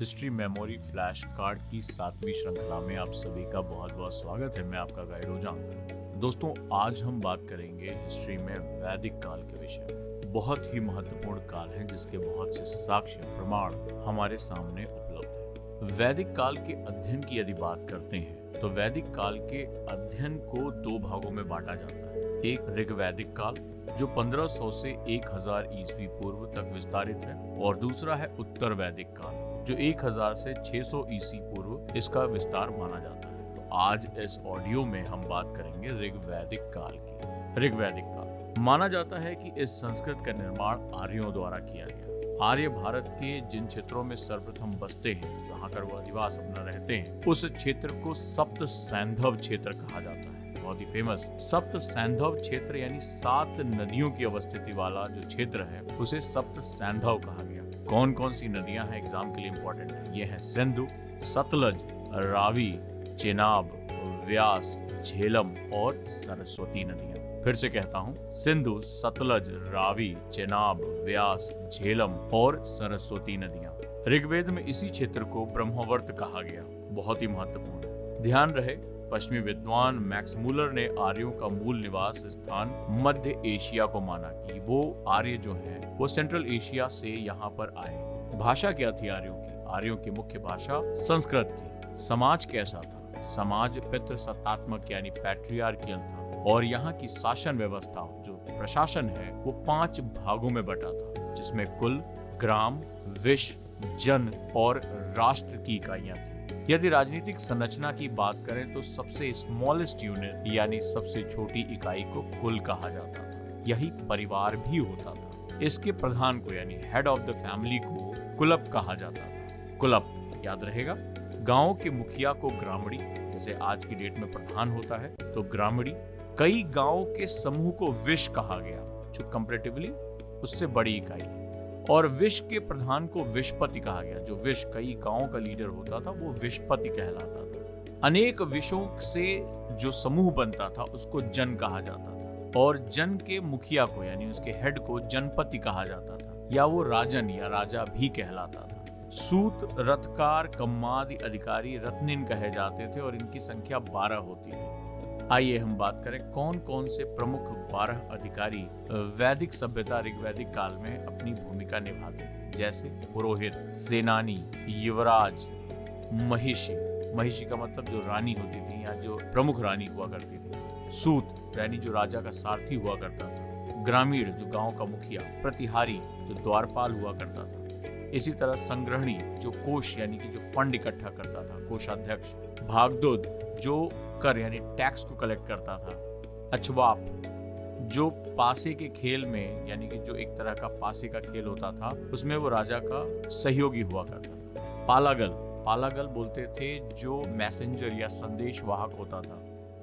History memory flash card की 7वीं श्रृंखला में आप सभी का बहुत बहुत स्वागत है। मैं आपका गाइड रोजान। दोस्तों, आज हम बात करेंगे हिस्ट्री में वैदिक काल के विषय में। बहुत ही महत्वपूर्ण काल है जिसके बहुत से साक्ष्य प्रमाण हमारे सामने उपलब्ध है। वैदिक काल के अध्ययन की यदि बात करते हैं तो वैदिक काल के अध्ययन को दो भागों में बांटा जाता है। एक ऋग्वैदिक काल जो 1500 से 1000 ईस्वी पूर्व तक विस्तारित है, और दूसरा है उत्तर वैदिक काल जो 1000 से 600 ईस्वी पूर्व इसका विस्तार माना जाता है। तो आज इस ऑडियो में हम बात करेंगे ऋग्वैदिक काल की। ऋग्वैदिक काल माना जाता है कि इस संस्कृत का निर्माण आर्यों द्वारा किया गया। आर्य भारत के जिन क्षेत्रों में सर्वप्रथम बसते हैं, जहाँ कर वो अधिवास अपना रहते हैं, उस क्षेत्र को सप्त सैंधव क्षेत्र कहा जाता है। बहुत ही फेमस सप्त सैंधव क्षेत्र यानी 7 नदियों की अवस्थिति वाला जो क्षेत्र है उसे सप्त सैंधव कहा गया। कौन कौन सी नदियां हैं एग्जाम के लिए इंपॉर्टेंट है। ये है सिंधु, सतलज, रावी, चेनाब, व्यास, झेलम और सरस्वती नदियां। फिर से कहता हूँ, सिंधु, सतलज, रावी, चेनाब, व्यास, झेलम और सरस्वती नदियां। ऋग्वेद में इसी क्षेत्र को ब्रह्मवर्त कहा गया। बहुत ही महत्वपूर्ण ध्यान रहे, पश्चिमी विद्वान मैक्स मूलर ने आर्यों का मूल निवास स्थान मध्य एशिया को माना कि वो आर्य जो हैं वो सेंट्रल एशिया से यहाँ पर आए। भाषा क्या थी आर्यों की? आर्यों की मुख्य भाषा संस्कृत थी। समाज कैसा था? समाज पितृसत्तात्मक यानी पैट्रियार्कियल था, और यहाँ की शासन व्यवस्था जो प्रशासन है वो 5 भागों में बटा था, जिसमें कुल, ग्राम, विश्व, जन और राष्ट्र की इकाइयां थी। यदि राजनीतिक संरचना की बात करें तो सबसे स्मॉलेस्ट यूनिट यानी सबसे छोटी इकाई को कुल कहा जाता था। यही परिवार भी होता था। इसके प्रधान को यानी हेड ऑफ द फैमिली को कुलप कहा जाता था। कुलप याद रहेगा। गांव के मुखिया को ग्रामणी, जैसे आज की डेट में प्रधान होता है तो ग्रामणी। कई गांव के समूह को विश कहा गया, जो कंपैरेटिवली उससे बड़ी इकाई है। और विश के प्रधान को विशपति कहा गया। जो विश कई गांवों का लीडर होता था वो विशपति कहलाता था। अनेक विशों से जो समूह बनता था उसको जन कहा जाता था, और जन के मुखिया को यानी उसके हेड को जनपति कहा जाता था, या वो राजन या राजा भी कहलाता था। सूत, रथकार, कम्मादि अधिकारी रत्निन कहे जाते थे और इनकी संख्या 12 होती थी। आइए हम बात करें कौन कौन से प्रमुख 12 अधिकारी वैदिक सभ्यता ऋग्वैदिक काल में अपनी भूमिका निभाते थे। जैसे पुरोहित, सेनानी, युवराज, महिषी। महिषी का मतलब जो रानी होती थी या जो प्रमुख रानी हुआ करती थी। सूत यानी जो राजा का सारथी हुआ करता था। ग्रामीण जो गांव का मुखिया। प्रतिहारी जो द्वारपाल हुआ करता था। इसी तरह संग्रहणी जो कोष यानी कि जो फंड इकट्ठा करता था, कोषाध्यक्ष। भागदूत जो कर यानी टैक्स को कलेक्ट करता था। अचवाप जो पासे के खेल में यानी कि जो एक तरह का पासे का खेल होता था उसमें वो राजा का सहयोगी हुआ करता था। पालागल, पालागल बोलते थे जो मैसेंजर या संदेश वाहक होता था।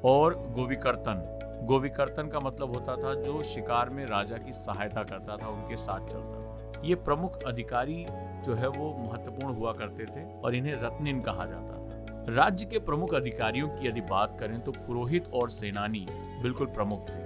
और गोविकर्तन, गोविकर्तन का मतलब होता था जो शिकार में राजा की सहायता करता था, उनके साथ चलता था। ये प्रमुख अधिकारी जो है वो महत्वपूर्ण हुआ करते थे और इन्हें रत्निन कहा जाता था। राज्य के प्रमुख अधिकारियों की यदि बात करें तो पुरोहित और सेनानी बिल्कुल प्रमुख थे।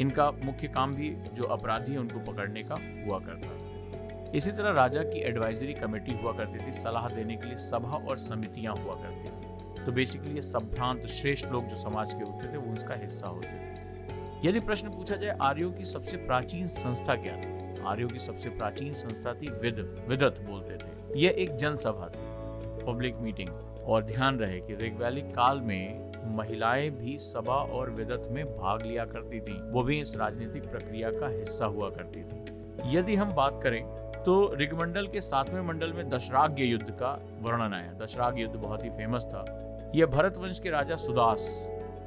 इनका मुख्य काम भी जो अपराधी है उनको पकड़ने का हुआ करता था। इसी तरह राजा की एडवाइजरी कमेटी हुआ करती थी। सलाह देने के लिए सभा और समितियां हुआ करती थी। तो बेसिकली ये सभ्रांत श्रेष्ठ लोग जो समाज के होते थे वो उसका हिस्सा होते थे। यदि प्रश्न पूछा जाए आर्यों की सबसे प्राचीन संस्था क्या थी? आर्यों की सबसे प्राचीन संस्था थी विदत बोलते थे। यह एक जनसभा थी, पब्लिक मीटिंग। और ध्यान रहे कि ऋग्वैदिक काल में महिलाएं भी सभा और विदत में भाग लिया करती थीं। वो भी इस राजनीतिक प्रक्रिया का हिस्सा हुआ करती थी। यदि हम बात करें तो ऋग्मंडल के 7वें मंडल में दशराग्य युद्ध का वर्णन आया। दशराग्य युद्ध बहुत ही फेमस था। यह भरत वंश के राजा सुदास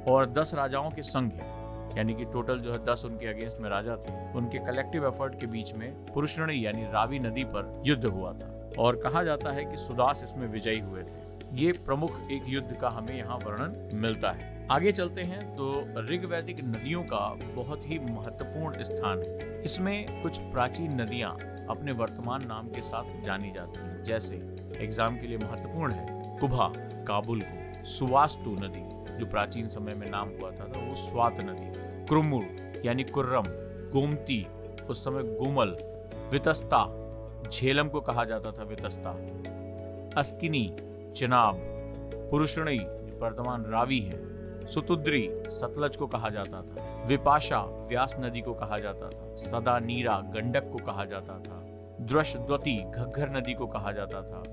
और 10 राजाओं के संघ है, यानी कि टोटल जो है 10 उनके अगेंस्ट में राजा थे, उनके कलेक्टिव एफर्ट के बीच में पुरुषणी यानी रावी नदी पर युद्ध हुआ था, और कहा जाता है कि सुदास इसमें विजयी हुए थे। ये प्रमुख एक युद्ध का हमें यहाँ वर्णन मिलता है। आगे चलते हैं तो ऋग्वैदिक नदियों का बहुत ही महत्वपूर्ण स्थान है। इसमें कुछ प्राचीन नदियाँ अपने वर्तमान नाम के साथ जानी जाती हैं। जैसे एग्जाम के लिए महत्वपूर्ण है कुभा, काबुल को। सुवास्तु नदी जो प्राचीन समय में नाम हुआ था वो स्वात नदी। कुर्मुर यानी कुर्रम। गोमती उस समय गोमल। वितस्ता, झेलम को कहा जाता था वितस्ता। अस्किनी चिनाब, पुरुषणी वर्तमान रावी है, सुतुद्री सतलज को कहा जाता था, विपाशा व्यास नदी को कहा जाता था, सदा नीरा गंडक को कहा जाता था, द्वशद्वती घग्घर नदी को कहा जाता था,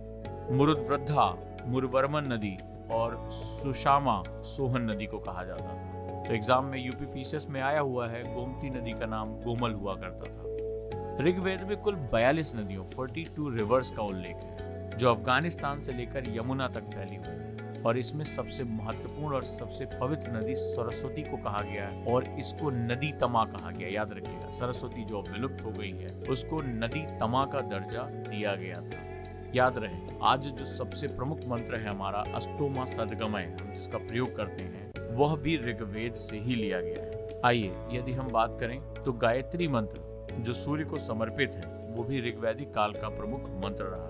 मुरुद्वृद्धा मुरवर्मन नदी और सुशामा सोहन नदी को कहा जाता था। तो एग्जाम में यूपी पीसीएस में आया हुआ है, गोमती नदी का नाम गोमल हुआ करता था। ऋग्वेद में कुल 42 नदियों 42 रिवर्स का उल्लेख है, जो अफगानिस्तान से लेकर यमुना तक फैली हुई है, और इसमें सबसे महत्वपूर्ण और सबसे पवित्र नदी सरस्वती को कहा गया है और इसको नदी तमा कहा गया। याद रखिएगा, सरस्वती जो विलुप्त हो गई है उसको नदी तमा का दर्जा दिया गया था। याद रहे, आज जो सबसे प्रमुख मंत्र है हमारा अष्टोमा सदगमय, हम जिसका प्रयोग करते हैं, वह भी ऋग्वेद से ही लिया गया है। आइए, यदि हम बात करें तो गायत्री मंत्र जो सूर्य को समर्पित है, वो भी ऋग्वैदिक काल का प्रमुख मंत्र रहा है।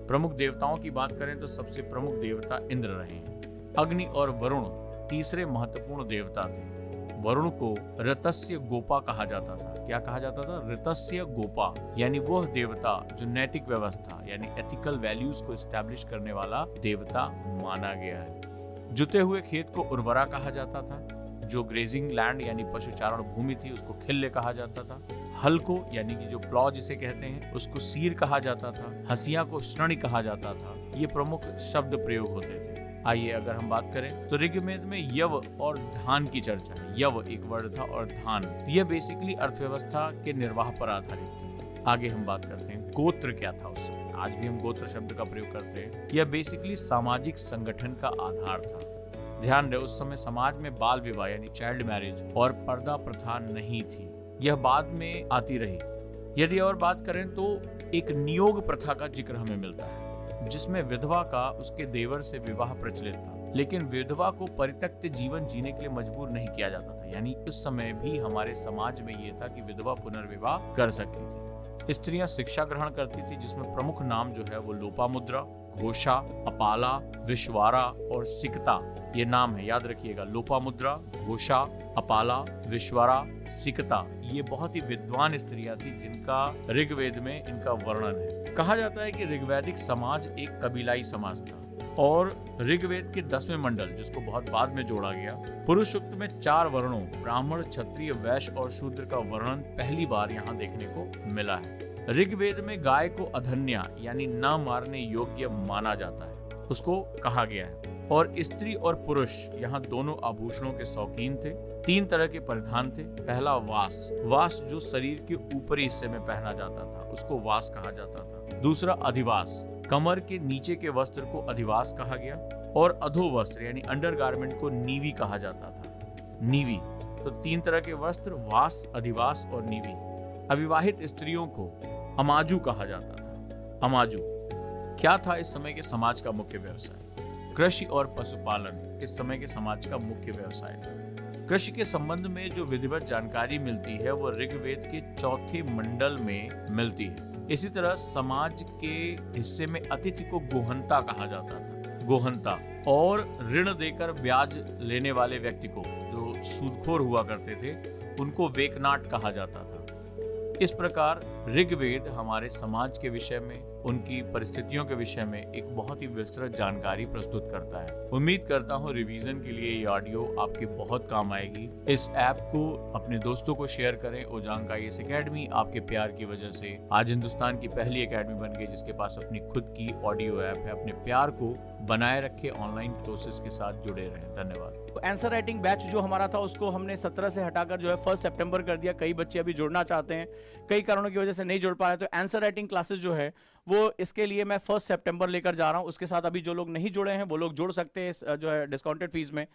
प्रमुख देवताओं की बात करें तो सबसे प्रमुख देवता इंद्र रहे हैं। अग्नि और वरुण तीसरे महत्वपूर्ण देवता थे। वरुण को ऋतस्य गोपा कहा जाता था। क्या कहा जाता था? ऋतस्य गोपा, यानी वह देवता जो नैतिक व्यवस्था यानी एथिकल वैल्यूज को एस्टैब्लिश करने वाला देवता माना गया है। जुते हुए खेत को उर्वरा कहा जाता था। जो ग्रेजिंग लैंड यानी पशुचारण भूमि थी उसको खिल्ले कहा जाता था। हल को यानी कि जो प्लॉ जिसे कहते हैं उसको सीर कहा जाता था। हसिया को श्रणी कहा जाता था। ये प्रमुख शब्द प्रयोग होते थे। आइए अगर हम बात करें तो ऋग्वेद में यव और धान की चर्चा है। यव एक वर्ड था और धान, यह बेसिकली अर्थव्यवस्था के निर्वाह पर आधारित थी। आगे हम बात करते हैं गोत्र क्या था उस समय। आज भी हम गोत्र शब्द का प्रयोग करते हैं। यह बेसिकली सामाजिक संगठन का आधार था। ध्यान रहे, उस समय समाज में बाल विवाह यानी चाइल्ड मैरिज और पर्दा प्रथा नहीं थी। यह बाद में आती रही। यदि और बात करें तो एक नियोग प्रथा का जिक्र हमें मिलता है, जिसमें विधवा का उसके देवर से विवाह प्रचलित था, लेकिन विधवा को परित्यक्त जीवन जीने के लिए मजबूर नहीं किया जाता था। यानी इस समय भी हमारे समाज में ये था कि विधवा पुनर्विवाह कर सकती थी। स्त्रियां शिक्षा ग्रहण करती थी, जिसमें प्रमुख नाम जो है वो लोपामुद्रा, घोषा, अपाला, विश्वारा और सिकता ये नाम है। याद रखिएगा, लोपामुद्रा, घोषा, अपाला, विश्वारा, सिकता ये बहुत ही विद्वान स्त्रियां थी जिनका ऋग्वेद में इनका वर्णन है। कहा जाता है कि ऋग्वैदिक समाज एक कबीलाई समाज था और ऋग्वेद के 10वें मंडल, जिसको बहुत बाद में जोड़ा गया, पुरुष सूक्त में 4 वर्णों ब्राह्मण, क्षत्रिय, वैश्य और शूद्र का वर्णन पहली बार यहाँ देखने को मिला है। ऋग्वेद में गाय को अधन्या यानी न मारने योग्य माना जाता है, उसको कहा गया है। और स्त्री और पुरुष यहाँ दोनों आभूषणों के शौकीन थे। 3 तरह के परिधान थे। पहला वास, वास जो शरीर के ऊपरी हिस्से में पहना जाता था उसको वास कहा जाता था। दूसरा अधिवास, कमर के नीचे के वस्त्र को अधिवास कहा गया। और अधोवस्त्र यानी अंडरगारमेंट को नीवी कहा जाता था। नीवी, तो 3 तरह के वस्त्र, वास, अधिवास और नीवी। अविवाहित स्त्रियों को अमाजू कहा जाता था। अमाजू क्या था इस समय के समाज का मुख्य व्यवसाय? कृषि और पशुपालन इस समय के समाज का मुख्य व्यवसाय था। कृषि के संबंध में जो विधिवत जानकारी मिलती है वो ऋग्वेद के 4थे मंडल में मिलती है। इसी तरह समाज के हिस्से में अतिथि को गोहंता कहा जाता था। गोहंता, और ऋण देकर ब्याज लेने वाले व्यक्ति को, जो सूदखोर हुआ करते थे, उनको वेकनाट कहा जाता था। इस प्रकार ऋग्वेद हमारे समाज के विषय में, उनकी परिस्थितियों के विषय में एक बहुत ही विस्तृत जानकारी प्रस्तुत करता है। उम्मीद करता हूँ रिवीजन के लिए ये ऑडियो आपके बहुत काम आएगी। इस ऐप को अपने दोस्तों को शेयर करें। ओजांग आईएएस एकेडमी आपके प्यार की वजह से आज हिंदुस्तान की पहली एकेडमी बन गई जिसके पास अपनी खुद की ऑडियो ऐप है। अपने प्यार को बनाए रखे, ऑनलाइन कोर्सेज के साथ जुड़े रहें। धन्यवाद। आंसर राइटिंग बैच जो हमारा था उसको हमने 17 से हटाकर जो है 1 सितंबर कर दिया। कई बच्चे अभी जुड़ना चाहते हैं, कई कारणों की वजह से नहीं जुड़ पा रहे, तो आंसर राइटिंग क्लासेस जो है वो इसके लिए मैं 1 सितंबर लेकर जा रहा हूं। उसके साथ अभी जो लोग नहीं जुड़े हैं वो लोग जुड़ सकते हैं जो है डिस्काउंटेड फीस में।